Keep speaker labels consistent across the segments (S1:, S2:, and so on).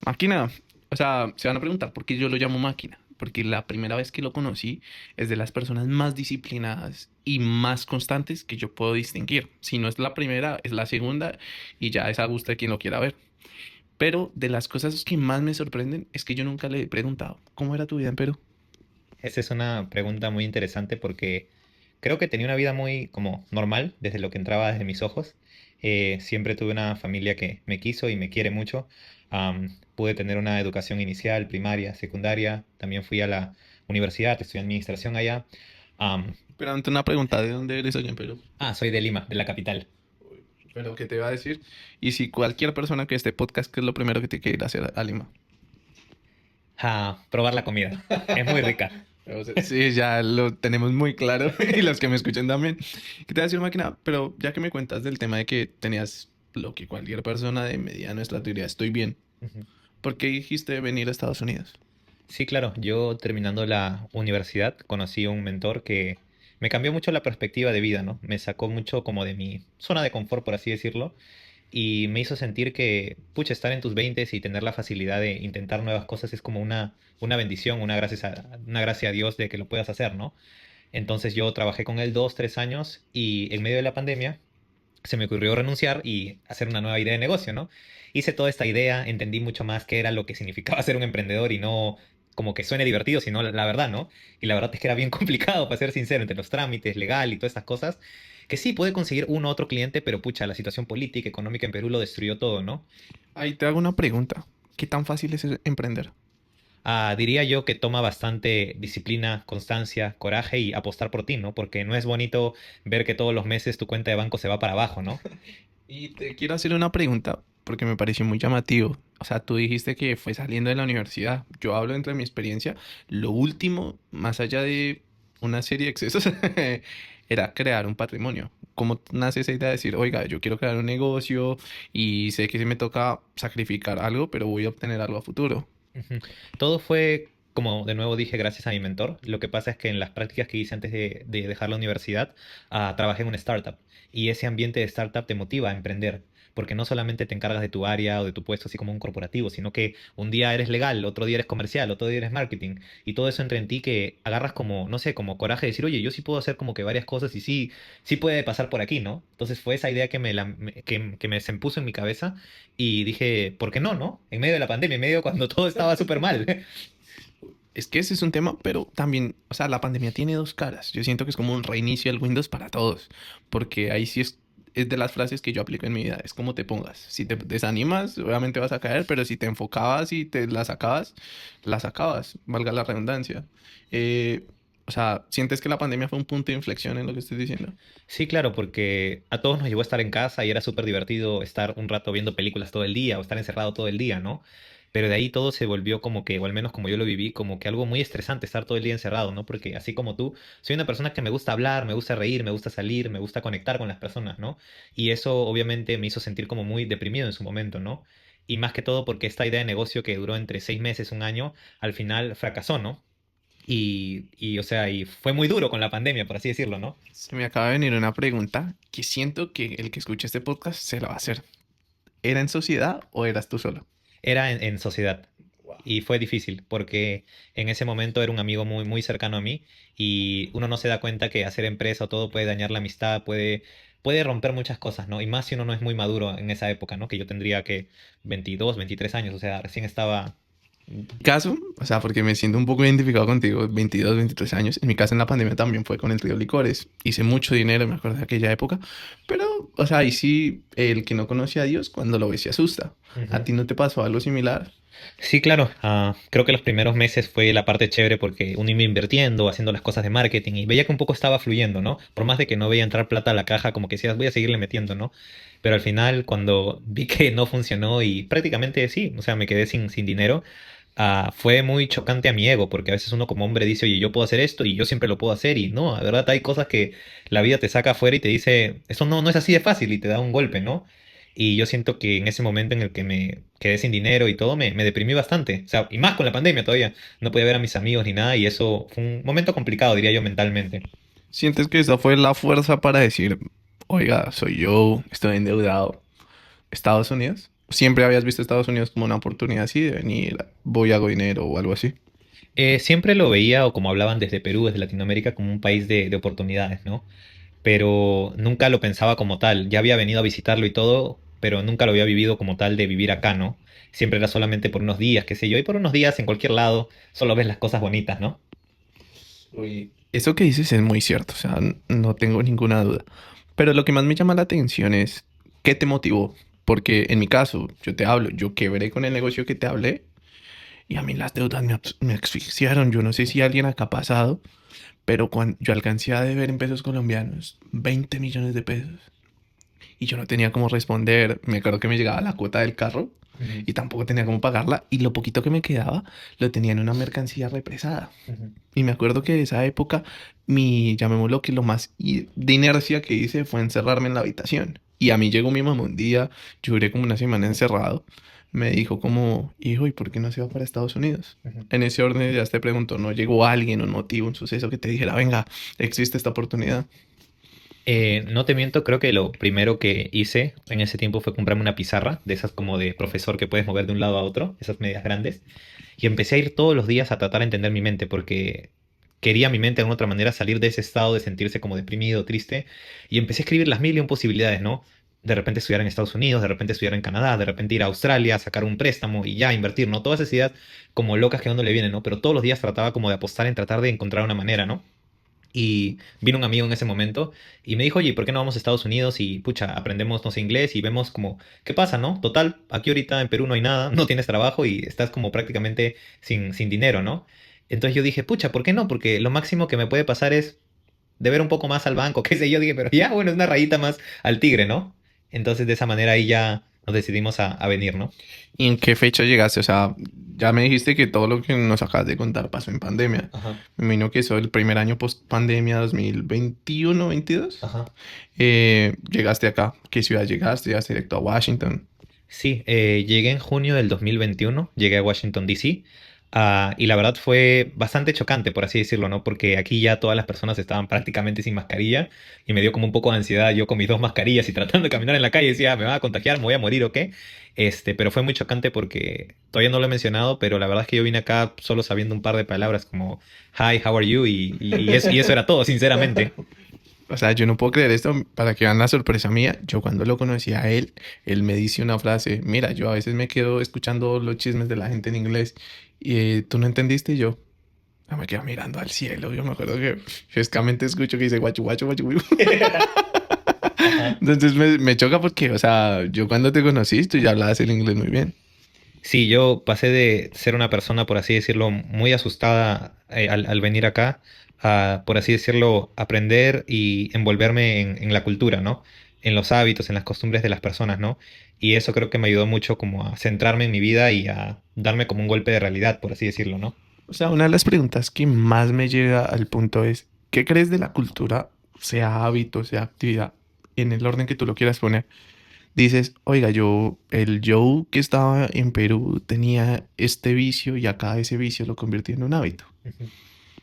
S1: Máquina. O sea, se van a preguntar por qué yo lo llamo máquina. Porque la primera vez que lo conocí es de las personas más disciplinadas y más constantes que yo puedo distinguir. Si no es la primera, es la segunda y ya es a gusto de quien lo quiera ver. Pero de las cosas que más me sorprenden es que yo nunca le he preguntado, ¿cómo era tu vida en Perú?
S2: Esa es una pregunta muy interesante porque creo que tenía una vida muy como normal desde lo que entraba desde mis ojos. Siempre tuve una familia que me quiso y me quiere mucho. Pude tener una educación inicial, primaria, secundaria. También fui a la universidad, estudié administración allá. Am,
S1: Pero ante una pregunta, ¿de dónde eres allá en Perú?
S2: Soy de Lima, de la capital.
S1: Pero ¿qué te va a decir? Y si cualquier persona que esté podcast, ¿qué es lo primero que te quiere ir a hacer a Lima?
S2: Probar la comida. Es muy rica.
S1: O sea, sí, ya lo tenemos muy claro y los que me escuchen también. ¿Qué te va a decir, máquina? Pero ya que me cuentas del tema de que tenías lo que cualquier persona de mediana estatura, estoy bien.
S2: Ujú.
S1: ¿Por qué dijiste venir a Estados Unidos?
S2: Sí, claro. Yo terminando la universidad conocí a un mentor que me cambió mucho la perspectiva de vida, ¿no? Me sacó mucho como de mi zona de confort, por así decirlo, y me hizo sentir que, pucha, estar en tus veintes y tener la facilidad de intentar nuevas cosas es como una bendición, una gracia a Dios de que lo puedas hacer, ¿no? Entonces yo trabajé con él 2, 3 años y en medio de la pandemia se me ocurrió renunciar y hacer una nueva idea de negocio, ¿no? Hice toda esta idea, entendí mucho más qué era lo que significaba ser un emprendedor y no como que suene divertido, sino la verdad, ¿no? Y la verdad es que era bien complicado, para ser sincero, entre los trámites, legal y todas estas cosas, que sí, pude conseguir uno u otro cliente, pero pucha, la situación política, económica en Perú lo destruyó todo, ¿no?
S1: Ahí te hago una pregunta. ¿Qué tan fácil es emprender?
S2: Diría yo que toma bastante disciplina, constancia, coraje y apostar por ti, ¿no? Porque no es bonito ver que todos los meses tu cuenta de banco se va para abajo, ¿no?
S1: Y te quiero hacer una pregunta porque me pareció muy llamativo. O sea, tú dijiste que fue saliendo de la universidad. Yo hablo entre mi experiencia. Lo último, más allá de una serie de excesos, era crear un patrimonio. ¿Cómo nace esa idea de decir, oiga, yo quiero crear un negocio y sé que sí me toca sacrificar algo, pero voy a obtener algo a futuro?
S2: Ujú. Todo fue, como de nuevo dije, gracias a mi mentor. Lo que pasa es que en las prácticas que hice antes de dejar la universidad, trabajé en una startup y ese ambiente de startup te motiva a emprender. Porque no solamente te encargas de tu área o de tu puesto así como un corporativo, sino que un día eres legal, otro día eres comercial, otro día eres marketing, y todo eso entra en ti que agarras como, no sé, como coraje de decir, oye, yo sí puedo hacer como que varias cosas y sí, sí puede pasar por aquí, ¿no? Entonces fue esa idea que se me puso en mi cabeza y dije, ¿por qué no, no? En medio de la pandemia, en medio cuando todo estaba súper mal.
S1: Es que ese es un tema, pero también, o sea, la pandemia tiene dos caras. Yo siento que es como un reinicio del Windows para todos, porque ahí sí es de las frases que yo aplico en mi vida. Es como te pongas. Si te desanimas, obviamente vas a caer, pero si te enfocabas y te las sacabas, valga la redundancia. Eh, o sea, ¿sientes que la pandemia fue un punto de inflexión en lo que estoy diciendo?
S2: Sí, claro, porque a todos nos llevó a estar en casa y era súper divertido estar un rato viendo películas todo el día o estar encerrado todo el día, ¿no? Pero de ahí todo se volvió como que, o al menos como yo lo viví, como que algo muy estresante estar todo el día encerrado, ¿no? Porque así como tú, soy una persona que me gusta hablar, me gusta reír, me gusta salir, me gusta conectar con las personas, ¿no? Y eso obviamente me hizo sentir como muy deprimido en su momento, ¿no? Y más que todo porque esta idea de negocio que duró entre 6 meses, un año, al final fracasó, ¿no? O sea, y fue muy duro con la pandemia, por así decirlo, ¿no?
S1: Se me acaba de venir una pregunta que siento que el que escuche este podcast se la va a hacer. ¿Era en sociedad o eras tú solo?
S2: Era en sociedad y fue difícil porque en ese momento era un amigo muy, muy cercano a mí y uno no se da cuenta que hacer empresa o todo puede dañar la amistad, puede romper muchas cosas, ¿no? Y más si uno no es muy maduro en esa época, ¿no? Que yo tendría que 22 23 años, o sea, recién estaba...
S1: Caso, o sea, porque me siento un poco identificado contigo, 22, 23 años. En mi caso, en la pandemia también fue con el Río Licores. Hice mucho dinero, me acuerdo de aquella época. Pero, o sea, ahí sí, el que no conoce a Dios, cuando lo ve se asusta. ¿A
S2: Ujú.
S1: ti no te pasó algo similar?
S2: Sí, claro. Creo que los primeros meses fue la parte chévere porque uno iba invirtiendo, haciendo las cosas de marketing y veía que un poco estaba fluyendo, ¿no? Por más de que no veía entrar plata a la caja, como que decías, voy a seguirle metiendo, ¿no? Pero al final, cuando vi que no funcionó y prácticamente sí, o sea, me quedé sin dinero, fue muy chocante a mi ego porque a veces uno como hombre dice, oye, yo puedo hacer esto y yo siempre lo puedo hacer y no, de verdad hay cosas que la vida te saca afuera y te dice, eso no es así de fácil y te da un golpe, ¿no? Y yo siento que en ese momento en el que me quedé sin dinero y todo, me deprimí bastante. O sea, y más con la pandemia todavía. No podía ver a mis amigos ni nada y eso fue un momento complicado, diría yo, mentalmente.
S1: ¿Sientes que esa fue la fuerza para decir, oiga, soy yo, estoy endeudado? ¿Estados Unidos? ¿Siempre habías visto Estados Unidos como una oportunidad así de venir, voy hago dinero o algo así?
S2: Siempre lo veía, o como hablaban desde Perú, desde Latinoamérica, como un país de oportunidades, ¿no? Pero nunca lo pensaba como tal. Ya había venido a visitarlo y todo, pero nunca lo había vivido como tal de vivir acá, ¿no? Siempre era solamente por unos días, qué sé yo, y por unos días en cualquier lado solo ves las cosas bonitas, ¿no?
S1: Uy, eso que dices es muy cierto, o sea, no tengo ninguna duda. Pero lo que más me llama la atención es, ¿qué te motivó? Porque en mi caso, yo te hablo, yo quebré con el negocio que te hablé y a mí las deudas me asfixiaron. Yo no sé si alguien acá ha pasado, pero cuando yo alcancé a deber en pesos colombianos 20 millones de pesos y yo no tenía cómo responder. Me acuerdo que me llegaba la cuota del carro
S2: Ujú,
S1: y tampoco tenía cómo pagarla y lo poquito que me quedaba lo tenía en una mercancía represada.
S2: ujú,
S1: Y me acuerdo que de esa época, llamémoslo que lo más de inercia que hice fue encerrarme en la habitación. Y a mí llegó mi mamá un día, yo duré como una semana encerrado, me dijo como, hijo, ¿y por qué no se va para Estados Unidos?
S2: ujú.
S1: En ese orden ya te preguntó, ¿no llegó alguien, un motivo, un suceso que te dijera, venga, existe esta oportunidad?
S2: No te miento, creo que lo primero que hice en ese tiempo fue comprarme una pizarra, de esas como de profesor que puedes mover de un lado a otro, esas medias grandes, y empecé a ir todos los días a tratar de entender mi mente, porque quería mi mente de alguna otra manera salir de ese estado de sentirse como deprimido, triste, y empecé a escribir las mil y un posibilidades, ¿no? De repente estudiar en Estados Unidos, de repente estudiar en Canadá, de repente ir a Australia, sacar un préstamo y ya invertir, ¿no? Todas esas ideas como locas que a uno le vienen, ¿no? Pero todos los días trataba como de apostar en tratar de encontrar una manera, ¿no? Y vino un amigo en ese momento y me dijo, oye, ¿por qué no vamos a Estados Unidos y, pucha, aprendemos, no sé, inglés y vemos como, ¿qué pasa, no? Total, aquí ahorita en Perú no hay nada, no tienes trabajo y estás como prácticamente sin dinero, ¿no? Entonces yo dije, pucha, ¿por qué no? Porque lo máximo que me puede pasar es deber un poco más al banco, qué sé yo. Dije, pero ya, bueno, es una rayita más al tigre, ¿no? Entonces de esa manera ahí ya nos decidimos a venir, ¿no?
S1: ¿Y en qué fecha llegaste? O sea, ya me dijiste que todo lo que nos acabas de contar pasó en pandemia.
S2: Ajá,
S1: Me imagino que eso el primer año post pandemia 2021-22.
S2: ajá.
S1: Llegaste acá. ¿Qué ciudad llegaste? ¿Llegaste directo a Washington?
S2: Sí, llegué en junio del 2021, llegué a Washington, D.C. Y la verdad fue bastante chocante, por así decirlo, ¿no? Porque aquí ya todas las personas estaban prácticamente sin mascarilla y me dio como un poco de ansiedad yo con mis dos mascarillas y tratando de caminar en la calle decía, ¿me va a contagiar? ¿Me voy a morir o qué? Pero fue muy chocante porque todavía no lo he mencionado, pero la verdad es que yo vine acá solo sabiendo un par de palabras como Hi, how are you? Y eso era todo, sinceramente.
S1: O sea, yo no puedo creer esto. Para que vean la sorpresa mía, yo cuando lo conocí a él me dice una frase. Mira, yo a veces me quedo escuchando los chismes de la gente en inglés y tú no entendiste y yo. Me quedo mirando al cielo. Yo me acuerdo que frescamente escucho que dice guachu, guachu, guachu, guachu.
S2: Ajá.
S1: Entonces me choca porque, o sea, yo cuando te conocí, tú ya hablabas el inglés muy bien.
S2: Sí, yo pasé de ser una persona, por así decirlo, muy asustada al venir acá, a, por así decirlo, aprender y envolverme en la cultura, ¿no? En los hábitos, en las costumbres de las personas, ¿no? Y eso creo que me ayudó mucho como a centrarme en mi vida y a darme como un golpe de realidad, por así decirlo, ¿no?
S1: O sea, una de las preguntas que más me llega al punto es, ¿qué crees de la cultura, sea hábito, sea actividad, en el orden que tú lo quieras poner? Dices, oiga, el Joe que estaba en Perú tenía este vicio y acá ese vicio lo convirtió en un hábito.
S2: Ujú.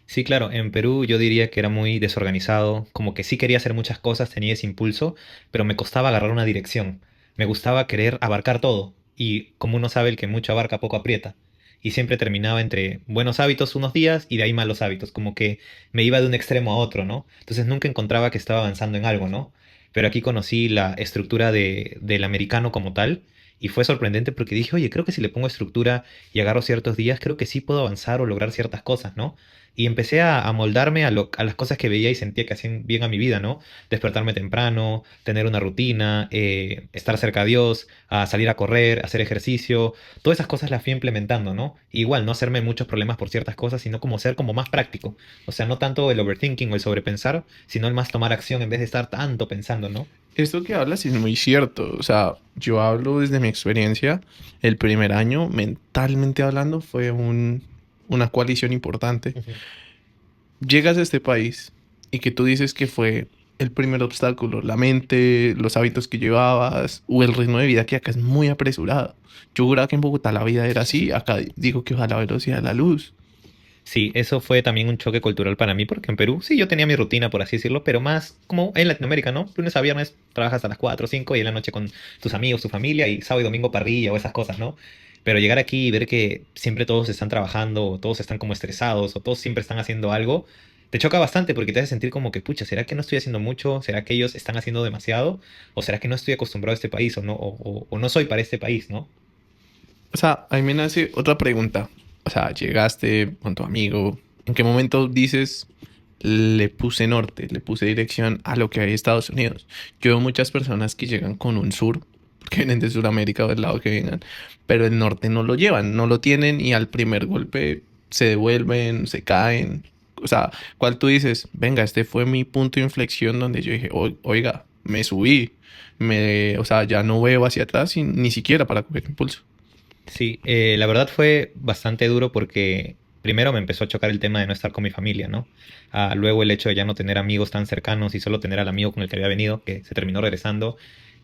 S2: Sí, claro, en Perú yo diría que era muy desorganizado, como que sí quería hacer muchas cosas, tenía ese impulso, pero me costaba agarrar una dirección. Me gustaba querer abarcar todo, y como uno sabe, el que mucho abarca poco aprieta. Y siempre terminaba entre buenos hábitos unos días y de ahí malos hábitos, como que me iba de un extremo a otro, ¿no? Entonces nunca encontraba que estaba avanzando en algo, ¿no? Pero aquí conocí la estructura del americano como tal, y fue sorprendente porque dije, oye, creo que si le pongo estructura y agarro ciertos días, creo que sí puedo avanzar o lograr ciertas cosas, ¿no? Y empecé a moldarme a las cosas que veía y sentía que hacían bien a mi vida, ¿no? Despertarme temprano, tener una rutina, estar cerca a Dios, a salir a correr, hacer ejercicio. Todas esas cosas las fui implementando, ¿no? Igual, no hacerme muchos problemas por ciertas cosas, sino como ser como más práctico. O sea, no tanto el overthinking o el sobrepensar, sino el más tomar acción en vez de estar tanto pensando, ¿no?
S1: Esto que hablas es muy cierto. O sea, yo hablo desde mi experiencia. El primer año, mentalmente hablando, fue una coalición importante.
S2: Ujú.
S1: Llegas a este país y que tú dices que fue el primer obstáculo, la mente, los hábitos que llevabas o el ritmo de vida que acá es muy apresurado. Yo juraba que en Bogotá la vida era así, acá digo que ojalá la velocidad de la luz.
S2: Sí, eso fue también un choque cultural para mí, porque en Perú, sí, yo tenía mi rutina, por así decirlo, pero más como en Latinoamérica, ¿no? Lunes a viernes trabajas a las 4 o 5 y en la noche con tus amigos, tu familia, y sábado y domingo parrilla o esas cosas, ¿no? Pero llegar aquí y ver que siempre todos están trabajando, o todos están como estresados, o todos siempre están haciendo algo, te choca bastante porque te hace sentir como que, pucha, ¿será que no estoy haciendo mucho? ¿Será que ellos están haciendo demasiado? ¿O será que no estoy acostumbrado a este país? ¿O no, o no soy para este país, ¿no?
S1: O sea, ahí me nace otra pregunta. O sea, llegaste con tu amigo. ¿En qué momento dices, le puse norte, le puse dirección a lo que hay en Estados Unidos? Yo veo muchas personas que llegan con un sur, porque vienen de Sudamérica o del lado que vengan, pero el norte no lo llevan, no lo tienen y al primer golpe se devuelven, se caen. O sea, ¿cuál tú dices? Venga, este fue mi punto de inflexión donde yo dije, Oiga, me subí, o sea, ya no veo hacia atrás y ni siquiera para coger impulso."
S2: Sí, la verdad fue bastante duro porque primero me empezó a chocar el tema de no estar con mi familia, ¿no? Luego el hecho de ya no tener amigos tan cercanos y solo tener al amigo con el que había venido, que se terminó regresando,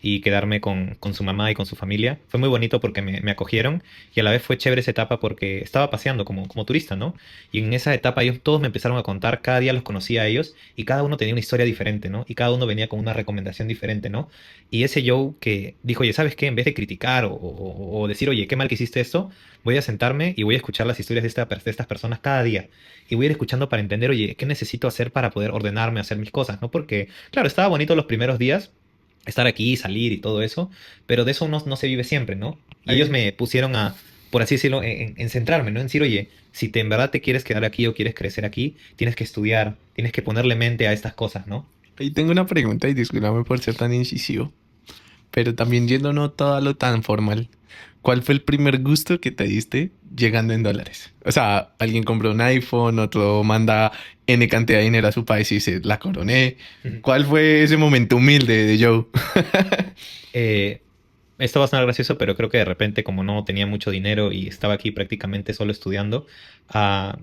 S2: y quedarme con su mamá y con su familia. Fue muy bonito porque me acogieron y a la vez fue chévere esa etapa porque estaba paseando como turista, ¿no? Y en esa etapa ellos todos me empezaron a contar, cada día los conocía a ellos y cada uno tenía una historia diferente, ¿no? Y cada uno venía con una recomendación diferente, ¿no? Y ese Joe que dijo, oye, ¿sabes qué? En vez de criticar o decir, oye, qué mal que hiciste esto, voy a sentarme y voy a escuchar las historias de estas personas cada día. Y voy a ir escuchando para entender, oye, ¿qué necesito hacer para poder ordenarme, hacer mis cosas, ¿no? Porque, claro, estaba bonito los primeros días, estar aquí, salir y todo eso, pero de eso no se vive siempre, ¿no? Y ellos
S1: Ahí,
S2: me pusieron a, por así decirlo, en centrarme, ¿no? En decir, oye, si te en verdad te quieres quedar aquí o quieres crecer aquí, tienes que estudiar, tienes que ponerle mente a estas cosas, ¿no?
S1: ahí tengo una pregunta y discúlpame por ser tan incisivo, pero también yendo no todo a lo tan formal. ¿Cuál fue el primer gusto que te diste llegando en dólares? O sea, alguien compró un iPhone, otro manda N cantidad de dinero a su país y dice, la coroné. ¿Cuál fue ese momento humilde de Joe?
S2: Eh, Esto va a sonar gracioso, pero creo que de repente, como no tenía mucho dinero y estaba aquí prácticamente solo estudiando,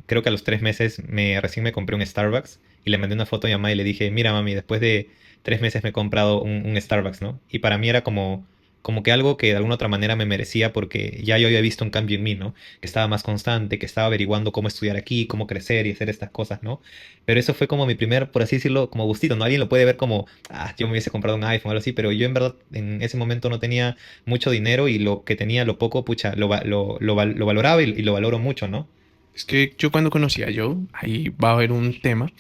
S2: creo que a los 3 meses recién me compré un Starbucks y le mandé una foto a mi mamá y le dije, mira mami, después de 3 meses me he comprado un Starbucks, ¿no? Y para mí era como que algo que de alguna otra manera me merecía porque ya yo había visto un cambio en mí, ¿no? Que estaba más constante, que estaba averiguando cómo estudiar aquí, cómo crecer y hacer estas cosas, ¿no? Pero eso fue como mi primer, por así decirlo, como gustito, ¿no? Alguien lo puede ver como, yo me hubiese comprado un iPhone o algo así, pero yo en verdad en ese momento no tenía mucho dinero y lo que tenía, lo poco, pucha, lo valoraba y lo valoro mucho, ¿no?
S1: Es que yo cuando conocí a Joe, ahí va a haber un tema.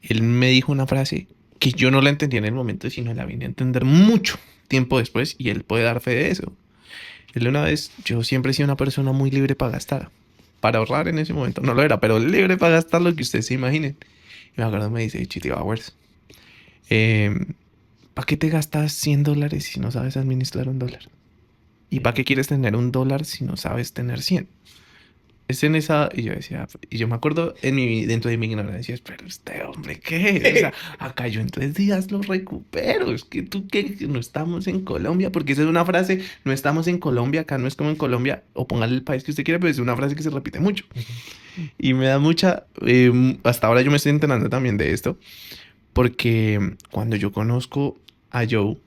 S1: Él me dijo una frase que yo no la entendía en el momento, sino la vine a entender mucho tiempo después y él puede dar fe de eso. Él una vez, yo siempre he sido una persona muy libre para gastar. Para ahorrar en ese momento no lo era, pero libre para gastar lo que ustedes se imaginen. Y me acuerdo me dice, Chiti Bowers, ¿para qué te gastas $100 si no sabes administrar un dólar? ¿Y para qué quieres tener un dólar si no sabes tener 100? Es en esa, y yo decía, y yo me acuerdo dentro de mi ignorancia, pero este hombre, ¿qué? O sea, acá yo en 3 días lo recupero. Es que tú que no estamos en Colombia, porque esa es una frase, no estamos en Colombia, acá no es como en Colombia, o póngale el país que usted quiera, pero es una frase que se repite mucho.
S2: Ujú.
S1: Y me da mucha, hasta ahora yo me estoy enterando también de esto, porque cuando yo conozco a Joe,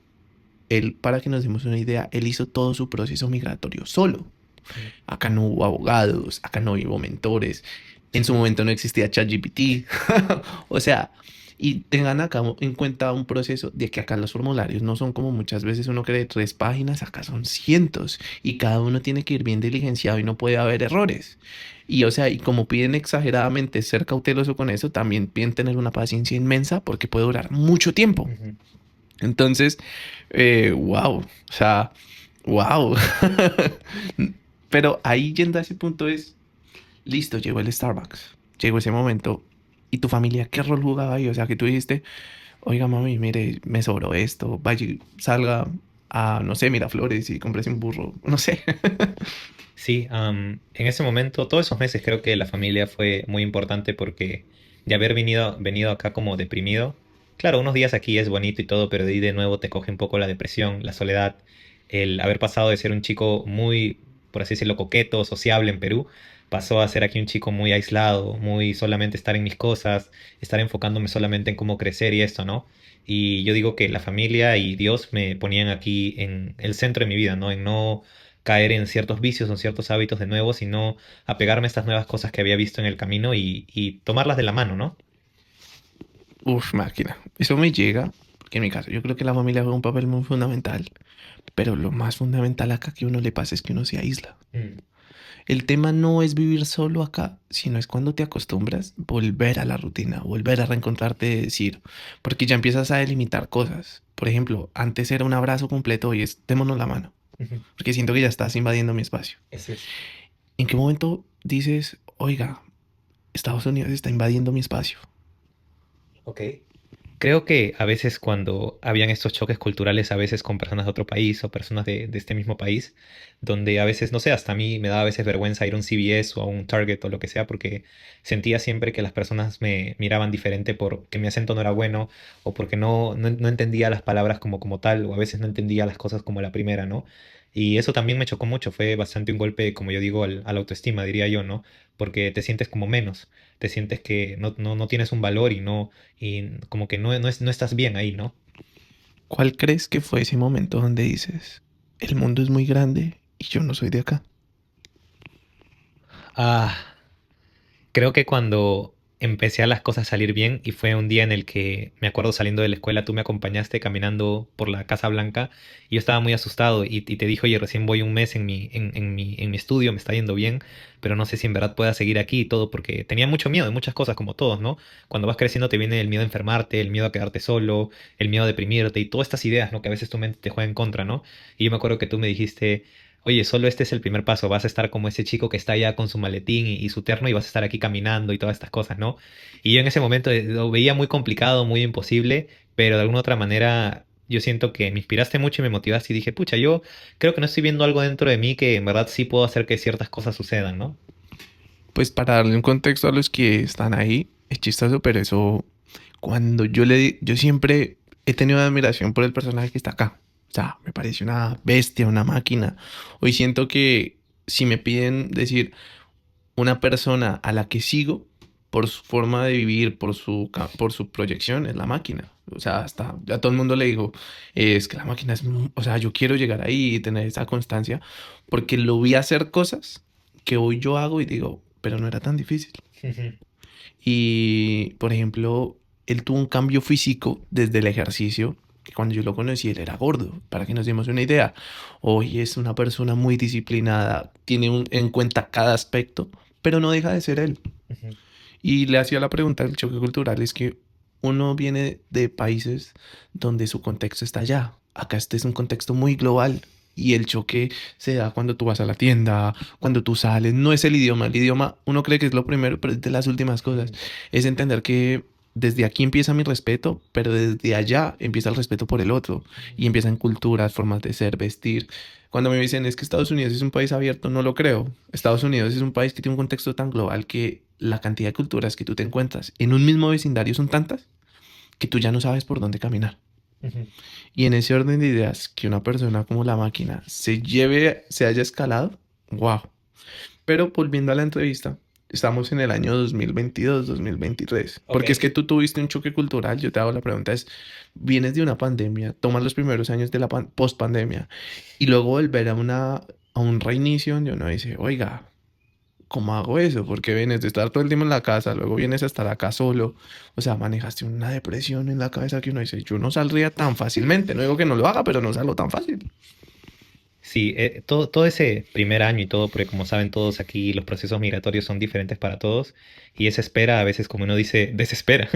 S1: él, para que nos demos una idea, él hizo todo su proceso migratorio solo.
S2: Ujú.
S1: Acá no hubo abogados, acá no hubo mentores. En su momento no existía ChatGPT. O sea, y tengan acá en cuenta un proceso de que acá los formularios no son como muchas veces uno cree 3 páginas, acá son cientos y cada uno tiene que ir bien diligenciado y no puede haber errores. Y o sea, y como piden exageradamente ser cauteloso con eso, también piden tener una paciencia inmensa porque puede durar mucho tiempo.
S2: Ujú.
S1: Entonces, wow, o sea, wow. Pero ahí yendo a ese punto es, listo, llegó el Starbucks, llegó ese momento. ¿Y tu familia qué rol jugaba ahí? O sea, que tú dijiste, oiga, mami, mire, me sobró esto, vaya, salga a, no sé, Miraflores y cómprese un burro, no sé.
S2: Sí, en ese momento, todos esos meses creo que la familia fue muy importante porque de haber venido acá como deprimido, claro, unos días aquí es bonito y todo, pero de ahí de nuevo te coge un poco la depresión, la soledad, el haber pasado de ser un chico muy, por así decirlo, coqueto, sociable en Perú, pasó a ser aquí un chico muy aislado, muy solamente estar en mis cosas, estar enfocándome solamente en cómo crecer y esto, ¿no? Y yo digo que la familia y Dios me ponían aquí en el centro de mi vida, ¿no? En no caer en ciertos vicios o en ciertos hábitos de nuevo, sino apegarme a estas nuevas cosas que había visto en el camino y tomarlas de la mano, ¿no?
S1: Uf, máquina. Eso me llega, porque en mi caso yo creo que la familia juega un papel muy fundamental, pero lo más fundamental acá que uno le pasa es que uno se aísla.
S2: Mm,
S1: El tema no es vivir solo acá, sino es cuando te acostumbras, volver a la rutina, volver a reencontrarte, decir, porque ya empiezas a delimitar cosas. Por ejemplo, antes era un abrazo completo, hoy es démonos la mano,
S2: ujú.
S1: porque siento que ya estás invadiendo mi espacio.
S2: Eso es.
S1: ¿En qué momento dices, oiga, Estados Unidos está invadiendo mi espacio?
S2: Ok. Creo que a veces cuando habían estos choques culturales, a veces con personas de otro país o personas de este mismo país, donde a veces, no sé, hasta a mí me daba a veces vergüenza ir a un CVS o a un Target o lo que sea, porque sentía siempre que las personas me miraban diferente porque mi acento no era bueno o porque no entendía las palabras como tal, o a veces no entendía las cosas como la primera, ¿no? Y eso también me chocó mucho, fue bastante un golpe, como yo digo, a la autoestima, diría yo, ¿no? Porque te sientes como menos, te sientes que no tienes un valor y como que no estás bien ahí, ¿no?
S1: ¿Cuál crees que fue ese momento donde dices, el mundo es muy grande y yo no soy de acá?
S2: Ah, creo que cuando empecé a las cosas a salir bien y fue un día en el que me acuerdo saliendo de la escuela, tú me acompañaste caminando por la Casa Blanca y yo estaba muy asustado y te dije, oye, recién voy un mes en mi estudio, me está yendo bien, pero no sé si en verdad pueda seguir aquí y todo porque tenía mucho miedo de muchas cosas como todos, ¿no? Cuando vas creciendo te viene el miedo a enfermarte, el miedo a quedarte solo, el miedo a deprimirte y todas estas ideas, ¿no? Que a veces tu mente te juega en contra, ¿no? Y yo me acuerdo que tú me dijiste... Oye, solo este es el primer paso, vas a estar como ese chico que está allá con su maletín y su terno y vas a estar aquí caminando y todas estas cosas, ¿no? Y yo en ese momento lo veía muy complicado, muy imposible, pero de alguna otra manera yo siento que me inspiraste mucho y me motivaste y dije, pucha, yo creo que no estoy viendo algo dentro de mí que en verdad sí puedo hacer que ciertas cosas sucedan, ¿no?
S1: Pues para darle un contexto a los que están ahí, es chistoso, pero eso, cuando yo le di, yo siempre he tenido admiración por el personaje que está acá. O sea, me parece una bestia, una máquina. Hoy siento que si me piden decir una persona a la que sigo por su forma de vivir, por su proyección, es la máquina. O sea, hasta a todo el mundo le digo, es que la máquina es, o sea, yo quiero llegar ahí y tener esa constancia, porque lo vi hacer cosas que hoy yo hago y digo, pero no era tan difícil. Y, por ejemplo, él tuvo un cambio físico desde el ejercicio, que cuando yo lo conocí él era gordo, para que nos demos una idea. Hoy es una persona muy disciplinada, tiene en cuenta cada aspecto, pero no deja de ser él. Y le hacía la pregunta del choque cultural, es que uno viene de países donde su contexto está allá. Acá este es un contexto muy global. Y el choque se da cuando tú vas a la tienda, cuando tú sales. No es el idioma. El idioma uno cree que es lo primero, pero es de las últimas cosas. Es entender que desde aquí empieza mi respeto, pero desde allá empieza el respeto por el otro. Y empiezan culturas, formas de ser, vestir. Cuando me dicen es que Estados Unidos es un país abierto, no lo creo. Estados Unidos es un país que tiene un contexto tan global que la cantidad de culturas que tú te encuentras en un mismo vecindario son tantas que tú ya no sabes por dónde caminar. Y en ese orden de ideas, que una persona como la máquina se haya escalado, wow. Pero volviendo a la entrevista, estamos en el año 2022, 2023.
S2: Ok.
S1: Porque es que tú tuviste un choque cultural. Yo te hago la pregunta: es, vienes de una pandemia, tomas los primeros años de la post-pandemia y luego volver a un reinicio donde uno dice, oiga, ¿cómo hago eso? Porque vienes de estar todo el tiempo en la casa, luego vienes a estar acá solo. O sea, manejaste una depresión en la cabeza que uno dice, yo no saldría tan fácilmente. No digo que no lo haga, pero no salgo tan fácil.
S2: Sí, todo ese primer año y todo, porque como saben todos aquí, los procesos migratorios son diferentes para todos y esa espera a veces, como uno dice, desespera.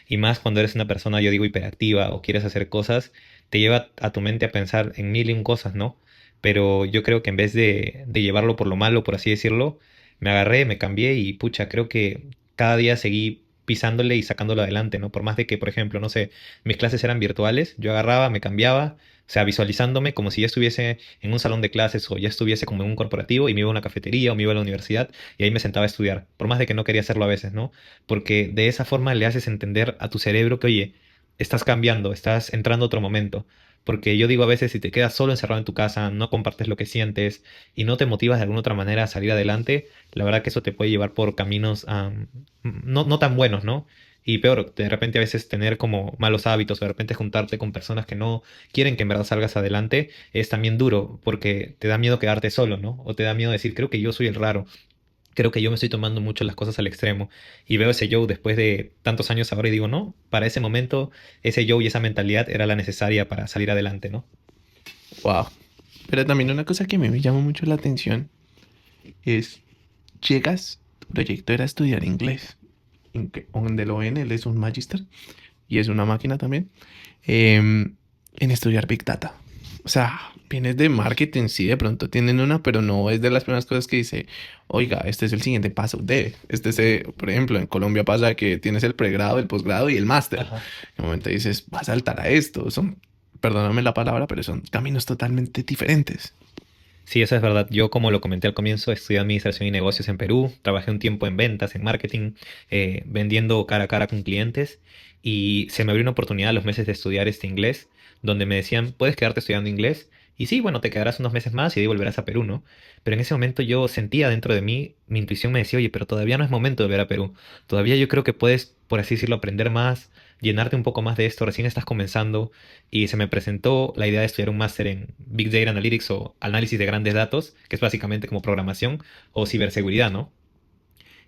S2: Y más cuando eres una persona, yo digo, hiperactiva o quieres hacer cosas, te lleva a tu mente a pensar en mil y un cosas, ¿no? Pero yo creo que en vez de llevarlo por lo malo, por así decirlo, me agarré, me cambié y pucha, creo que cada día seguí pisándole y sacándolo adelante, ¿no? Por más de que, por ejemplo, no sé, mis clases eran virtuales, yo agarraba, me cambiaba, o sea, visualizándome como si ya estuviese en un salón de clases o ya estuviese como en un corporativo y me iba a una cafetería o me iba a la universidad y ahí me sentaba a estudiar, por más de que no quería hacerlo a veces, ¿no? Porque de esa forma le haces entender a tu cerebro que, oye, estás cambiando, estás entrando a otro momento. Porque yo digo a veces, si te quedas solo encerrado en tu casa, no compartes lo que sientes y no te motivas de alguna otra manera a salir adelante, la verdad que eso te puede llevar por caminos no tan buenos, ¿no? Y peor, de repente a veces tener como malos hábitos, o de repente juntarte con personas que no quieren que en verdad salgas adelante, es también duro, porque te da miedo quedarte solo, ¿no? O te da miedo decir, creo que yo soy el raro, creo que yo me estoy tomando mucho las cosas al extremo. Y veo ese Joe después de tantos años ahora y digo, no, para ese momento, ese Joe y esa mentalidad era la necesaria para salir adelante, ¿no?
S1: Wow. Pero también una cosa que me llama mucho la atención es, llegas, tu proyecto era estudiar inglés, donde lo ven, él es un magister y es una máquina también, en estudiar Big Data. O sea, vienes de marketing, sí, de pronto tienen una, pero no es de las primeras cosas que dice, oiga, este es el siguiente paso de, por ejemplo, en Colombia pasa que tienes el pregrado, el posgrado y el máster.
S2: Ajá.
S1: En un momento dices, vas a saltar a esto, son, perdóname la palabra, pero son caminos totalmente diferentes.
S2: Sí, eso es verdad. Yo, como lo comenté al comienzo, estudié administración y negocios en Perú, trabajé un tiempo en ventas, en marketing, vendiendo cara a cara con clientes y se me abrió una oportunidad a los meses de estudiar este inglés, donde me decían, puedes quedarte estudiando inglés y sí, bueno, te quedarás unos meses más y de ahí volverás a Perú, ¿no? Pero en ese momento yo sentía dentro de mí, mi intuición me decía, oye, pero todavía no es momento de volver a Perú. Todavía yo creo que puedes, por así decirlo, aprender más, llenarte un poco más de esto, recién estás comenzando y se me presentó la idea de estudiar un máster en Big Data Analytics o análisis de grandes datos, que es básicamente como programación o ciberseguridad, ¿no?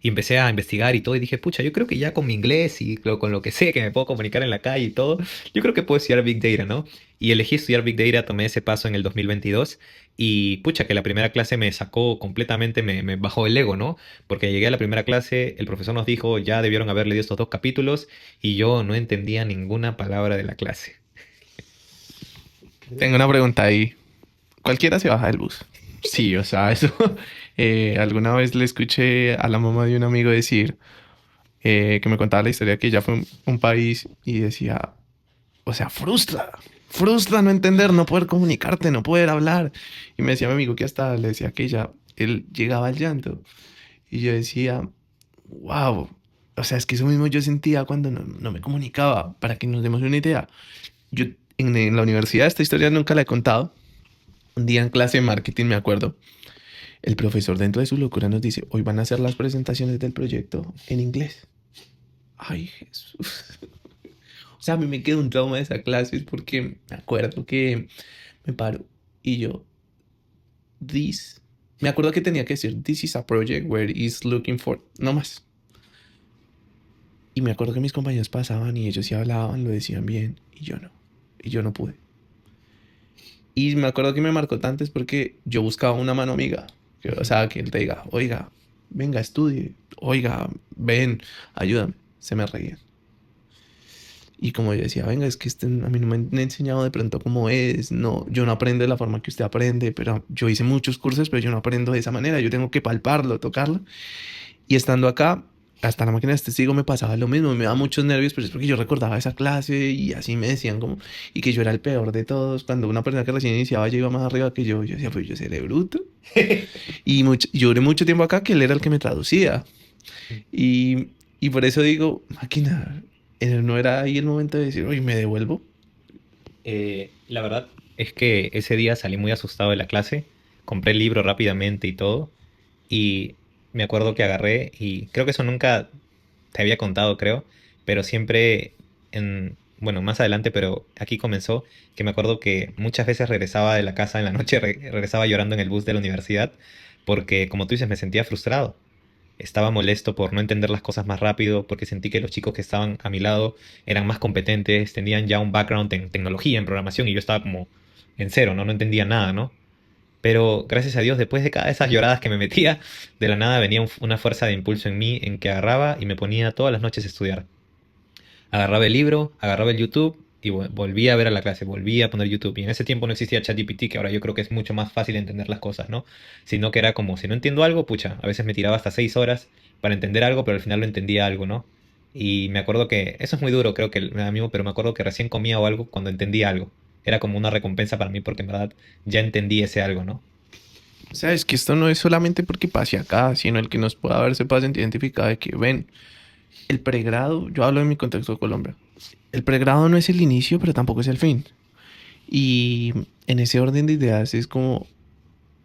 S2: Y empecé a investigar y todo y dije, pucha, yo creo que ya con mi inglés y con lo que sé, que me puedo comunicar en la calle y todo, yo creo que puedo estudiar Big Data, ¿no? Y elegí estudiar Big Data, tomé ese paso en el 2022 y pucha, que la primera clase me sacó completamente, me bajó el ego, ¿no? Porque llegué a la primera clase, el profesor nos dijo, ya debieron haber leído estos dos capítulos y yo no entendía ninguna palabra de la clase.
S1: Tengo una pregunta ahí. ¿Cualquiera se baja del bus? Sí, o sea, eso. Alguna vez le escuché a la mamá de un amigo decir que me contaba la historia que ella fue a un país y decía, o sea, frustra no entender, no poder comunicarte, no poder hablar. Y me decía mi amigo que hasta le decía que ella, él llegaba al llanto. Y yo decía, wow, o sea, es que eso mismo yo sentía cuando no me comunicaba. Para que nos demos una idea, yo en la universidad esta historia nunca la he contado. Un día en clase de marketing, me acuerdo, el profesor dentro de su locura nos dice, hoy van a hacer las presentaciones del proyecto en inglés. Ay, Jesús. O sea, a mí me quedó un trauma de esa clase porque me acuerdo que me paro y yo, this, me acuerdo que tenía que decir, this is a project where is looking for, no más. Y me acuerdo que mis compañeros pasaban y ellos sí hablaban, lo decían bien y yo no. Y yo no pude. Y me acuerdo que me marcó tanto es porque yo buscaba una mano amiga. O sea, que él te diga, oiga, venga, estudie. Oiga, ven, ayúdame. Se me reían. Y como yo decía, venga, es que a mí no me han enseñado de pronto cómo es. No, yo no aprendo de la forma que usted aprende, pero yo hice muchos cursos, pero yo no aprendo de esa manera. Yo tengo que palparlo, tocarlo. Y estando acá, hasta la máquina de testigo me pasaba lo mismo, me daba muchos nervios, pero es porque yo recordaba esa clase y así me decían como, y que yo era el peor de todos. Cuando una persona que recién iniciaba ya iba más arriba que yo decía, pues yo seré bruto. Y yo duré mucho tiempo acá que él era el que me traducía. Y por eso digo, máquina, no era ahí el momento de decir, oye, me devuelvo.
S2: La verdad es que ese día salí muy asustado de la clase, compré el libro rápidamente y todo, y me acuerdo que agarré, y creo que eso nunca te había contado, creo, pero siempre bueno, más adelante, pero aquí comenzó, que me acuerdo que muchas veces regresaba de la casa en la noche, regresaba llorando en el bus de la universidad, porque como tú dices, me sentía frustrado. Estaba molesto por no entender las cosas más rápido, porque sentí que los chicos que estaban a mi lado eran más competentes, tenían ya un background en tecnología, en programación, y yo estaba como en cero, ¿no? No entendía nada, ¿no? Pero gracias a Dios, después de cada de esas lloradas que me metía, de la nada venía una fuerza de impulso en mí en que agarraba y me ponía todas las noches a estudiar. Agarraba el libro, agarraba el YouTube y volvía a ver a la clase, volvía a poner YouTube. Y en ese tiempo no existía ChatGPT, que ahora yo creo que es mucho más fácil entender las cosas, ¿no? Sino que era como, si no entiendo algo, pucha, a veces me tiraba hasta 6 horas para entender algo, pero al final lo entendía algo, ¿no? Y me acuerdo que, eso es muy duro, creo que me da amigo, pero me acuerdo que recién comía o algo cuando entendía algo. Era como una recompensa para mí porque en verdad ya entendí ese algo, ¿no?
S1: O sea, es que esto no es solamente porque pase acá, sino el que nos pueda ver se pueda sentir identificado de que, ven, el pregrado, yo hablo en mi contexto de Colombia, el pregrado no es el inicio, pero tampoco es el fin. Y en ese orden de ideas es como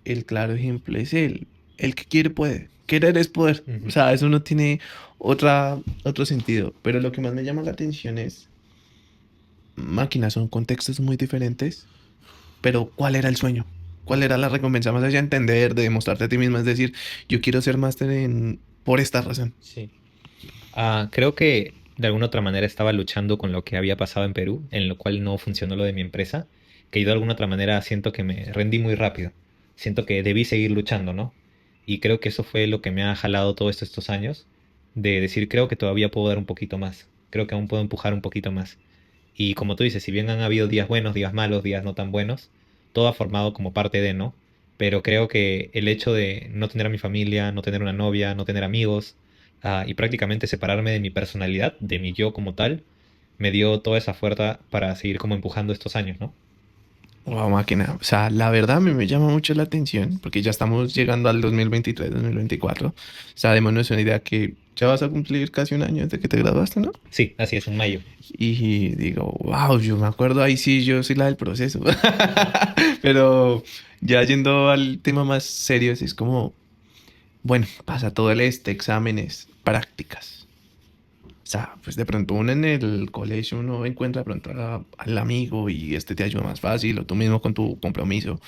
S1: el claro ejemplo es el que quiere puede. querer es poder. O
S2: Ujú.
S1: sea, eso no tiene otro sentido. Pero lo que más me llama la atención es, máquinas son contextos muy diferentes, pero ¿cuál era el sueño? ¿Cuál era la recompensa más allá de entender, de demostrarte a ti misma? Es decir, yo quiero ser máster en por esta razón.
S2: Sí. Creo que de alguna otra manera estaba luchando con lo que había pasado en Perú, en lo cual no funcionó lo de mi empresa, que yo de alguna otra manera siento que me rendí muy rápido. Siento que debí seguir luchando, ¿no? Y creo que eso fue lo que me ha jalado todos estos años, de decir, creo que todavía puedo dar un poquito más, creo que aún puedo empujar un poquito más. Y como tú dices, si bien han habido días buenos, días malos, días no tan buenos, todo ha formado como parte de, ¿no? Pero creo que el hecho de no tener a mi familia, no tener una novia, no tener amigos, y prácticamente separarme de mi personalidad, de mi yo como tal, me dio toda esa fuerza para seguir como empujando estos años, ¿no?
S1: Wow, máquina. O sea, la verdad me llama mucho la atención porque ya estamos llegando al 2023, 2024. O sea, démonos una idea que ya vas a cumplir casi un año desde que te graduaste, ¿no?
S2: Sí, así es, en mayo.
S1: Y digo, wow, yo me acuerdo ahí sí, yo soy la del proceso. Pero ya yendo al tema más serio, es como, bueno, pasa todo el exámenes, prácticas. O sea, pues de pronto uno en el colegio uno encuentra de pronto al amigo y este te ayuda más fácil o tú mismo con tu compromiso.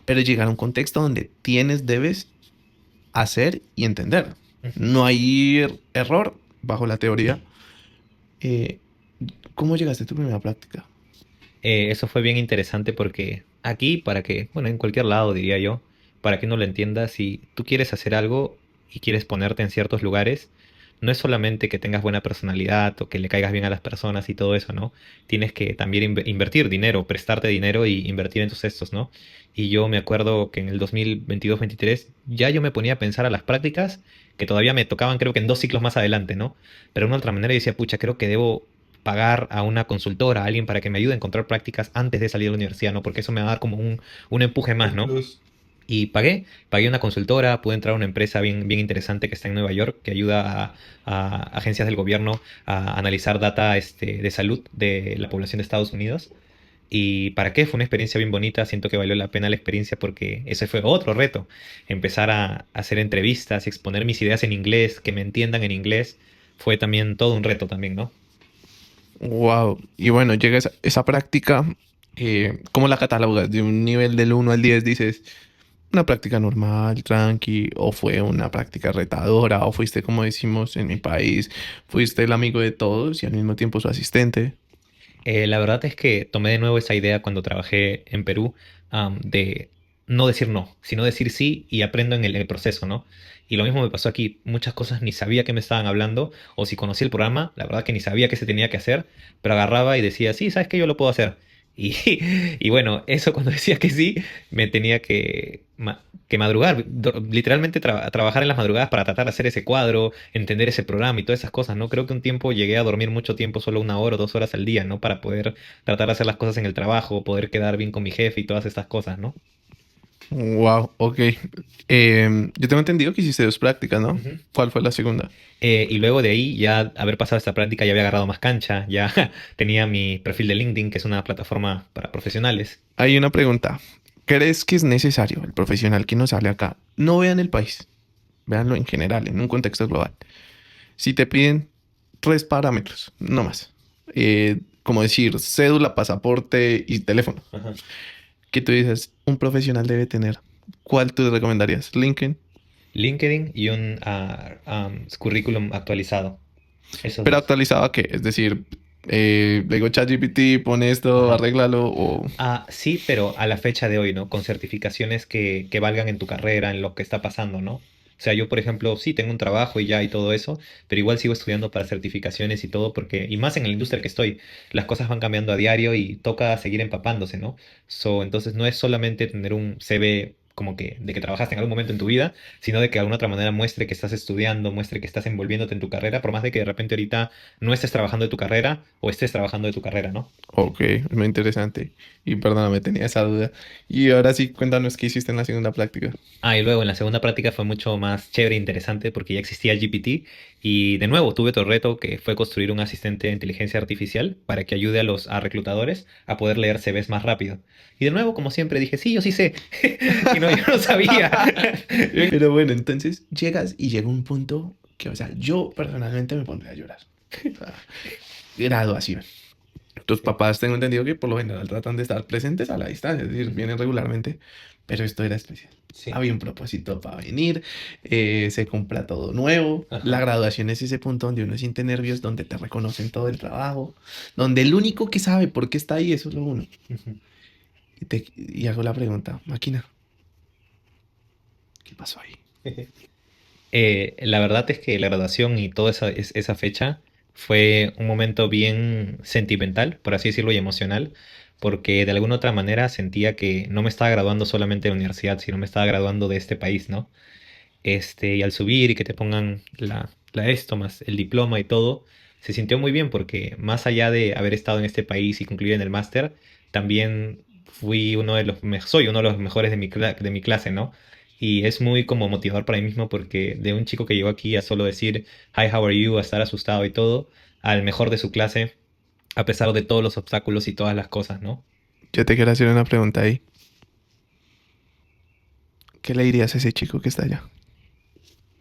S1: Pero llegar a un contexto donde debes hacer y entender.
S2: Ujú.
S1: No hay error bajo la teoría. Eh, ¿Cómo llegaste a tu primera práctica?
S2: Eso fue bien interesante porque aquí, para que, bueno, en cualquier lado diría yo, para que no lo entiendas, si tú quieres hacer algo y quieres ponerte en ciertos lugares, no es solamente que tengas buena personalidad o que le caigas bien a las personas y todo eso, ¿no? Tienes que también invertir dinero, prestarte dinero y invertir en tus estos, ¿no? Y yo me acuerdo que en el 2022-23 ya yo me ponía a pensar a las prácticas que todavía me tocaban, creo que en 2 ciclos más adelante, ¿no? Pero de una otra manera yo decía, pucha, creo que debo pagar a una consultora, a alguien para que me ayude a encontrar prácticas antes de salir de la universidad, ¿no? Porque eso me va a dar como un empuje más,
S1: Un
S2: ¿no?
S1: plus.
S2: Y pagué una consultora, pude entrar a una empresa bien, bien interesante que está en Nueva York, que ayuda a agencias del gobierno a analizar data de salud de la población de Estados Unidos. ¿Y para qué? Fue una experiencia bien bonita, siento que valió la pena la experiencia porque ese fue otro reto, empezar a hacer entrevistas y exponer mis ideas en inglés, que me entiendan en inglés, fue también todo un reto también, ¿no?
S1: Wow. Y bueno, llega esa práctica, ¿cómo la catalogas? De un nivel del 1 al 10 dices, una práctica normal, tranqui, o fue una práctica retadora, o fuiste, como decimos en mi país, fuiste el amigo de todos y al mismo tiempo su asistente.
S2: La verdad es que tomé de nuevo esa idea cuando trabajé en Perú, de no decir no, sino decir sí y aprendo en el proceso, ¿no? Y lo mismo me pasó aquí. Muchas cosas ni sabía que me estaban hablando, o si conocí el programa, la verdad que ni sabía qué se tenía que hacer, pero agarraba y decía, sí, sabes que yo lo puedo hacer. Y, y bueno, eso cuando decía que sí, me tenía que madrugar, literalmente trabajar en las madrugadas para tratar de hacer ese cuadro, entender ese programa y todas esas cosas, ¿no? Creo que un tiempo llegué a dormir mucho tiempo, solo 1 hora o 2 horas al día, ¿no? Para poder tratar de hacer las cosas en el trabajo, poder quedar bien con mi jefe y todas estas cosas, ¿no?
S1: Wow, ok. Yo tengo entendido que hiciste dos prácticas, ¿no?
S2: Ujú.
S1: ¿Cuál fue la segunda?
S2: Y luego de ahí, ya haber pasado esta práctica, ya había agarrado más cancha, ya tenía mi perfil de LinkedIn, que es una plataforma para profesionales.
S1: Hay una pregunta. ¿Crees que es necesario el profesional que nos hable acá? No vean el país, véanlo en general, en un contexto global. Si te piden 3 parámetros, no más. Como decir, cédula, pasaporte y teléfono.
S2: Ajá.
S1: Que tú dices, un profesional debe tener. ¿Cuál tú recomendarías? LinkedIn.
S2: LinkedIn y un currículum actualizado. Esos
S1: Pero
S2: dos.
S1: actualizado a qué? Es decir, le digo ChatGPT, pone esto,
S2: Ajá.
S1: arréglalo o...
S2: Sí, pero a la fecha de hoy, ¿no? Con certificaciones que valgan en tu carrera, en lo que está pasando, ¿no? O sea, yo, por ejemplo, sí tengo un trabajo y ya y todo eso, pero igual sigo estudiando para certificaciones y todo, porque, y más en la industria que estoy, las cosas van cambiando a diario y toca seguir empapándose, ¿no? Entonces no es solamente tener un CV como que de que trabajaste en algún momento en tu vida, sino de que de alguna otra manera muestre que estás estudiando, muestre que estás envolviéndote en tu carrera, por más de que de repente ahorita no estés trabajando de tu carrera o estés trabajando de tu carrera, ¿no?
S1: Ok, es muy interesante. Y perdóname, tenía esa duda. Y ahora sí, cuéntanos qué hiciste en la segunda práctica.
S2: Y luego en la segunda práctica fue mucho más chévere e interesante porque ya existía GPT Y de nuevo, tuve otro reto que fue construir un asistente de inteligencia artificial para que ayude a los reclutadores a poder leer CVs más rápido. Y de nuevo, como siempre, dije, sí, yo sí sé. Y no, yo no sabía.
S1: Pero bueno, entonces llegas y llega un punto que, o sea, yo personalmente me pondré a llorar. O sea, graduación. Tus papás tengo entendido que por lo general tratan de estar presentes a la distancia, es decir, vienen regularmente, pero esto era especial.
S2: Sí.
S1: Había un propósito para venir, se compra todo nuevo. La
S2: Ajá.
S1: graduación es ese punto donde uno siente nervios, donde te reconocen todo el trabajo, donde el único que sabe por qué está ahí es solo uno.
S2: Ujú.
S1: Y hago la pregunta, máquina, ¿qué pasó ahí?
S2: La verdad es que la graduación y toda esa fecha fue un momento bien sentimental, por así decirlo, y emocional, porque de alguna otra manera sentía que no me estaba graduando solamente de la universidad, sino me estaba graduando de este país, ¿no? Y al subir y que te pongan la esto más el diploma y todo, se sintió muy bien porque más allá de haber estado en este país y concluir en el máster, también soy uno de los mejores de mi clase, ¿no? Y es muy como motivador para mí mismo porque de un chico que llegó aquí a solo decir, hi, how are you, a estar asustado y todo, al mejor de su clase, a pesar de todos los obstáculos y todas las cosas, ¿no?
S1: Yo te quiero hacer una pregunta ahí. ¿Qué le dirías a ese chico que está allá?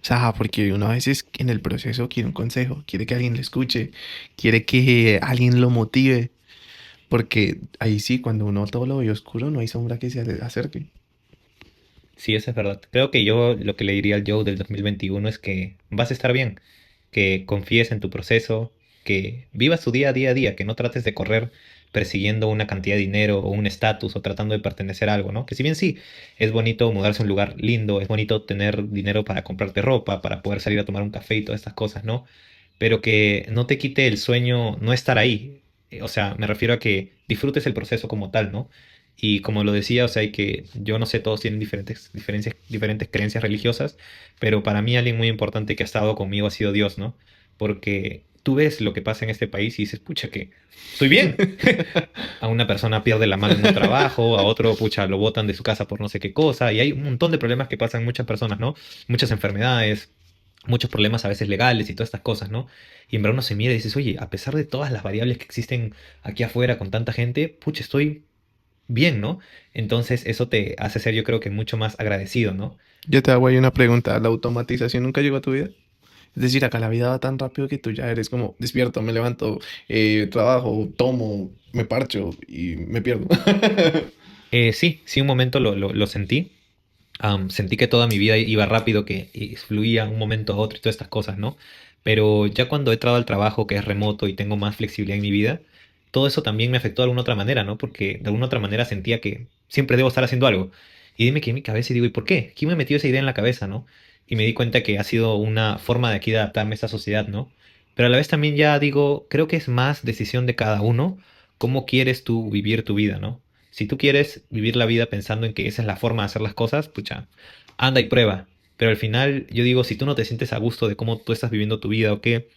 S1: O sea, porque uno a veces en el proceso quiere un consejo, quiere que alguien le escuche, quiere que alguien lo motive, porque ahí sí, cuando uno todo lo ve oscuro, no hay sombra que se le acerque.
S2: Sí, eso es verdad. Creo que yo lo que le diría al Joe del 2021 es que vas a estar bien, que confíes en tu proceso, que vivas tu día a día a día, que no trates de correr persiguiendo una cantidad de dinero o un estatus o tratando de pertenecer a algo, ¿no? Que si bien sí, es bonito mudarse a un lugar lindo, es bonito tener dinero para comprarte ropa, para poder salir a tomar un café y todas estas cosas, ¿no? Pero que no te quite el sueño no estar ahí. O sea, me refiero a que disfrutes el proceso como tal, ¿no? Y como lo decía, o sea, hay que, yo no sé, todos tienen diferentes creencias religiosas, pero para mí alguien muy importante que ha estado conmigo ha sido Dios, ¿no? Porque tú ves lo que pasa en este país y dices, pucha, que estoy bien. A una persona pierde la mano en un trabajo, a otro, pucha, lo botan de su casa por no sé qué cosa, y hay un montón de problemas que pasan en muchas personas, ¿no? Muchas enfermedades, muchos problemas a veces legales y todas estas cosas, ¿no? Y en verdad uno se mira y dices, oye, a pesar de todas las variables que existen aquí afuera con tanta gente, pucha, estoy bien, ¿no? Entonces eso te hace ser, yo creo que mucho más agradecido, ¿no?
S1: Yo te hago ahí una pregunta, ¿la automatización nunca llegó a tu vida? Es decir, acá la vida va tan rápido que tú ya eres como despierto, me levanto, trabajo, tomo, me parcho y me pierdo.
S2: Sí, sí, un momento lo sentí. Sentí que toda mi vida iba rápido, que fluía un momento a otro y todas estas cosas, ¿no? Pero ya cuando he entrado al trabajo que es remoto y tengo más flexibilidad en mi vida, todo eso también me afectó de alguna otra manera, ¿no? Porque de alguna otra manera sentía que siempre debo estar haciendo algo. Y dime que en mi cabeza y digo, ¿y por qué? ¿Quién me metió esa idea en la cabeza, no? Y me di cuenta que ha sido una forma de aquí de adaptarme a esta sociedad, ¿no? Pero a la vez también ya digo, creo que es más decisión de cada uno cómo quieres tú vivir tu vida, ¿no? Si tú quieres vivir la vida pensando en que esa es la forma de hacer las cosas, pucha, anda y prueba. Pero al final, yo digo, si tú no te sientes a gusto de cómo tú estás viviendo tu vida o qué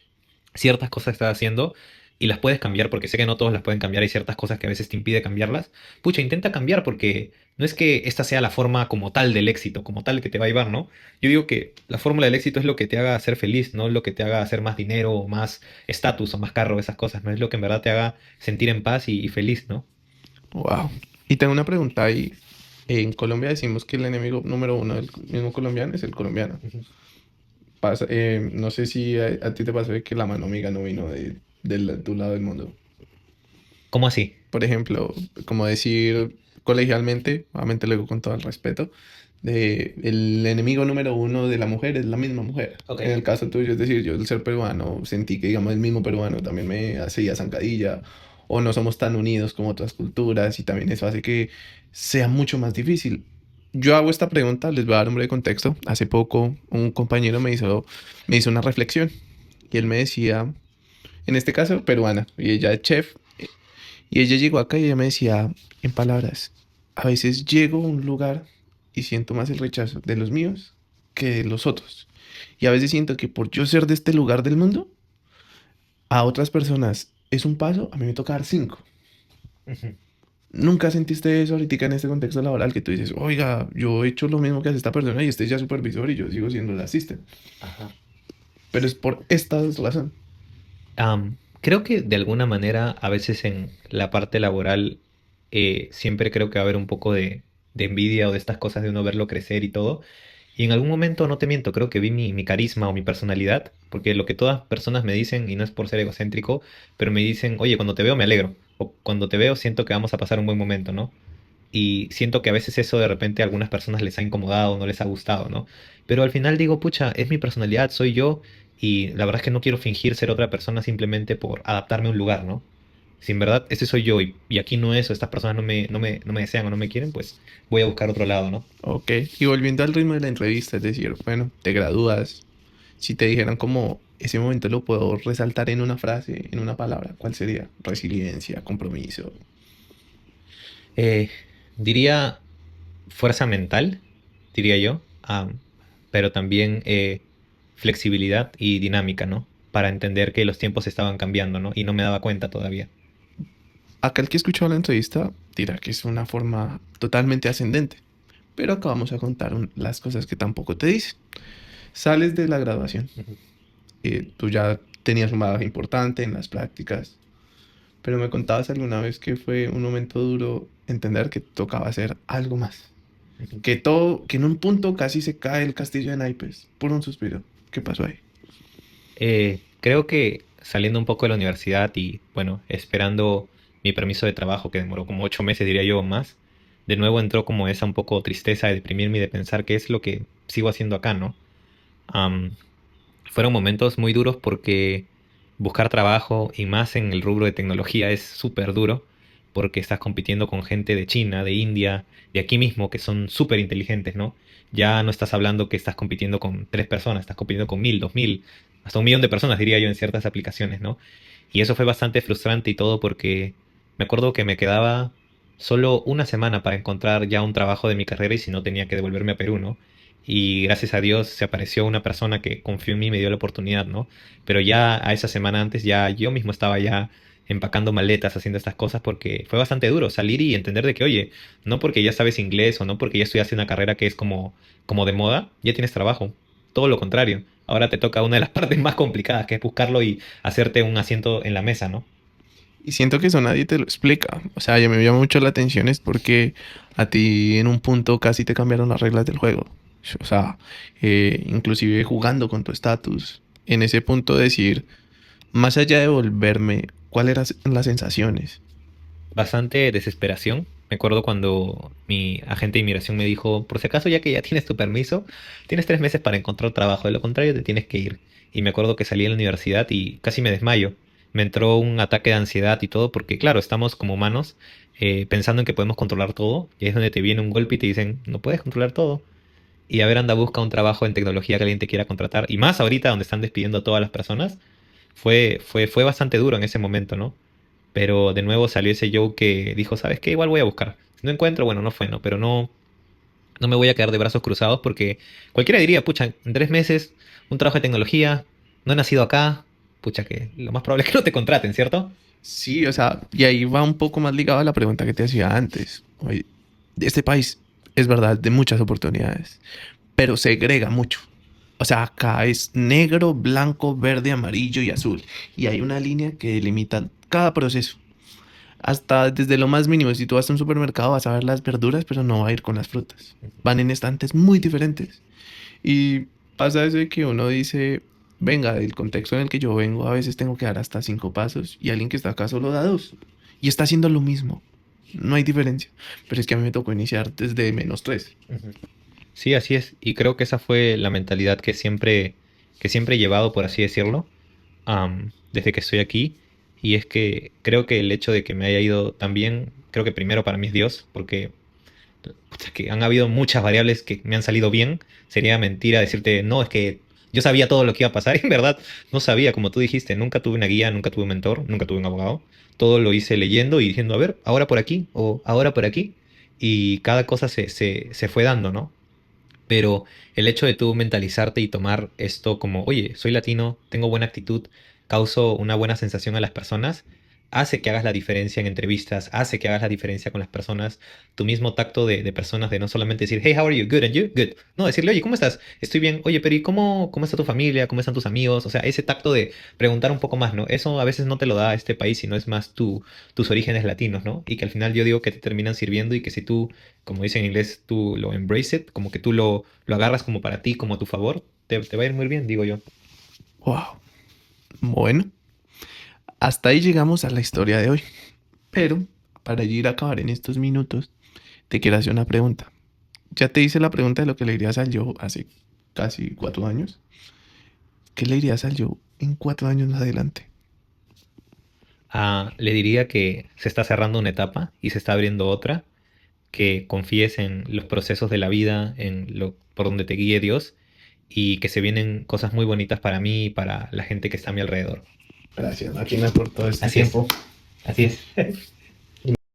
S2: ciertas cosas estás haciendo y las puedes cambiar, porque sé que no todos las pueden cambiar, hay ciertas cosas que a veces te impide cambiarlas, pucha, intenta cambiar porque no es que esta sea la forma como tal del éxito, como tal que te va a llevar, ¿no? Yo digo que la fórmula del éxito es lo que te haga ser feliz, no lo que te haga hacer más dinero o más estatus o más carro, esas cosas, no es lo que en verdad te haga sentir en paz y feliz, ¿no?
S1: Wow. Y tengo una pregunta ahí. En Colombia decimos que el enemigo número uno del mismo colombiano es el colombiano.
S2: Ujú.
S1: No sé si a ti te pasó de que la mano amiga no vino de tu lado del mundo.
S2: ¿Cómo así?
S1: Por ejemplo, como decir colegialmente, obviamente luego con todo el respeto, de el enemigo número uno de la mujer es la misma mujer.
S2: Ok.
S1: En el caso tuyo, es decir, yo al ser peruano sentí que, digamos, el mismo peruano también me hacía zancadilla, o no somos tan unidos como otras culturas, y también eso hace que sea mucho más difícil. Yo hago esta pregunta, les voy a dar un breve contexto. Hace poco un compañero me hizo una reflexión, y él me decía, en este caso, peruana, y ella es chef, y ella llegó acá y ella me decía, en palabras, a veces llego a un lugar y siento más el rechazo de los míos que de los otros. Y a veces siento que por yo ser de este lugar del mundo, a otras personas es un paso, a mí me toca dar cinco.
S2: Ujú.
S1: ¿Nunca sentiste eso ahorita en este contexto laboral que tú dices, oiga, yo he hecho lo mismo que hace esta persona y este ya es supervisor y yo sigo siendo el asistente?
S2: Ajá.
S1: pero es por esta razón.
S2: Creo que de alguna manera, a veces en la parte laboral, siempre creo que va a haber un poco de envidia o de estas cosas de uno verlo crecer y todo. Y en algún momento, no te miento, creo que vi mi carisma o mi personalidad, porque lo que todas personas me dicen, y no es por ser egocéntrico, pero me dicen, oye, cuando te veo me alegro, o cuando te veo siento que vamos a pasar un buen momento, ¿no? Y siento que a veces eso de repente a algunas personas les ha incomodado, no les ha gustado, ¿no? Pero al final digo, pucha, es mi personalidad, soy yo, y la verdad es que no quiero fingir ser otra persona simplemente por adaptarme a un lugar, ¿no? Si en verdad ese soy yo y aquí no es, o estas personas no me desean o no me quieren, pues voy a buscar otro lado, ¿no?
S1: Ok, y volviendo al ritmo de la entrevista, es decir, bueno, te gradúas, si te dijeran como ese momento lo puedo resaltar en una frase, en una palabra, ¿cuál sería? Resiliencia, compromiso.
S2: Eh, Diría fuerza mental, diría yo, pero también flexibilidad y dinámica, ¿no? Para entender que los tiempos estaban cambiando, ¿no? Y no me daba cuenta todavía.
S1: Acá el que escuchó la entrevista dirá que es una forma totalmente ascendente, pero acá vamos a contar las cosas que tampoco te dicen. Sales de la graduación,
S2: Ujú.
S1: tú ya tenías un bagaje importante en las prácticas, pero me contabas alguna vez que fue un momento duro entender que tocaba hacer algo más.
S2: Ujú.
S1: Que todo, que en un punto casi se cae el castillo de naipes por un suspiro. ¿Qué pasó ahí?
S2: Creo que saliendo un poco de la universidad y, bueno, esperando mi permiso de trabajo, que demoró como 8 meses, diría yo, o más, de nuevo entró como esa un poco tristeza de deprimirme y de pensar qué es lo que sigo haciendo acá, ¿no? Am, Fueron momentos muy duros porque buscar trabajo y más en el rubro de tecnología es súper duro porque estás compitiendo con gente de China, de India, de aquí mismo que son súper inteligentes, ¿no? Ya no estás hablando que estás compitiendo con 3 personas, estás compitiendo con 1000, 2000, hasta 1 millón de personas, diría yo, en ciertas aplicaciones, ¿no? Y eso fue bastante frustrante y todo porque me acuerdo que me quedaba solo una semana para encontrar ya un trabajo de mi carrera y si no tenía que devolverme a Perú, ¿no? Y gracias a Dios se apareció una persona que confió en mí y me dio la oportunidad, ¿no? Pero ya a esa semana antes ya yo mismo estaba ya empacando maletas, haciendo estas cosas porque fue bastante duro salir y entender de que, oye, no porque ya sabes inglés o no porque ya estudiaste una carrera que es como de moda, ya tienes trabajo. Todo lo contrario. Ahora te toca una de las partes más complicadas, que es buscarlo y hacerte un asiento en la mesa, ¿no?
S1: Y siento que eso nadie te lo explica. O sea, ya me llama mucho la atención es porque a ti en un punto casi te cambiaron las reglas del juego. O sea, inclusive jugando con tu estatus. En ese punto decir, más allá de volverme, ¿cuáles eran las sensaciones?
S2: Bastante desesperación. Me acuerdo cuando mi agente de inmigración me dijo, por si acaso ya que ya tienes tu permiso, tienes 3 meses para encontrar trabajo, de lo contrario te tienes que ir. Y me acuerdo que salí de la universidad y casi me desmayo. Me entró un ataque de ansiedad y todo, porque claro, estamos como humanos pensando en que podemos controlar todo, y es donde te viene un golpe y te dicen, no puedes controlar todo. Y a ver, anda, busca un trabajo en tecnología que alguien te quiera contratar. Y más ahorita donde están despidiendo a todas las personas, fue bastante duro en ese momento, ¿no? Pero de nuevo salió ese Joe que dijo, ¿sabes qué? Igual voy a buscar. Si no encuentro, bueno, no fue, ¿no? Pero no me voy a quedar de brazos cruzados porque cualquiera diría, pucha, en 3 meses, un trabajo de tecnología, no he nacido acá, pucha, que lo más probable es que no te contraten, ¿cierto?
S1: Sí, o sea, y ahí va un poco más ligado a la pregunta que te hacía antes. Oye, este país es verdad de muchas oportunidades, pero segrega mucho. O sea, acá es negro, blanco, verde, amarillo y azul. Y hay una línea que delimita cada proceso. Hasta desde lo más mínimo. Si tú vas a un supermercado vas a ver las verduras, pero no va a ir con las frutas. Van en estantes muy diferentes. Y pasa eso de que uno dice, venga, del contexto en el que yo vengo, a veces tengo que dar hasta 5 pasos y alguien que está acá solo da dos. Y está haciendo lo mismo. No hay diferencia. Pero es que a mí me tocó iniciar desde -3.
S2: Ujú. Sí, así es. Y creo que esa fue la mentalidad que siempre he llevado, por así decirlo, desde que estoy aquí. Y es que creo que el hecho de que me haya ido tan bien, creo que primero para mí es Dios, porque pucha, que han habido muchas variables que me han salido bien. Sería mentira decirte, no, es que yo sabía todo lo que iba a pasar. Y en verdad, no sabía, como tú dijiste, nunca tuve una guía, nunca tuve un mentor, nunca tuve un abogado. Todo lo hice leyendo y diciendo, a ver, ahora por aquí o ahora por aquí. Y cada cosa se fue dando, ¿no? Pero el hecho de tú mentalizarte y tomar esto como, oye, soy latino, tengo buena actitud, causo una buena sensación a las personas, hace que hagas la diferencia en entrevistas, hace que hagas la diferencia con las personas, tu mismo tacto de personas, de no solamente decir, hey, how are you? Good, and you? Good. No, decirle, oye, ¿cómo estás? Estoy bien. Oye, pero ¿y cómo está tu familia? ¿Cómo están tus amigos? O sea, ese tacto de preguntar un poco más, ¿no? Eso a veces no te lo da este país, sino es más tus orígenes latinos, ¿no? Y que al final yo digo que te terminan sirviendo y que si tú, como dicen en inglés, tú lo embrace it, como que tú lo agarras como para ti, como a tu favor, te va a ir muy bien, digo yo.
S1: Wow. Bueno, hasta ahí llegamos a la historia de hoy. Pero para ir a acabar en estos minutos, te quiero hacer una pregunta. Ya te hice la pregunta de lo que le dirías al yo hace casi 4 años. ¿Qué le dirías al yo en 4 años más adelante?
S2: Le diría que se está cerrando una etapa y se está abriendo otra, que confíes en los procesos de la vida, en lo por donde te guíe Dios y que se vienen cosas muy bonitas para mí y para la gente que está a mi alrededor.
S1: Gracias, máquina, por todo este
S2: Así es,
S1: tiempo.
S2: así es.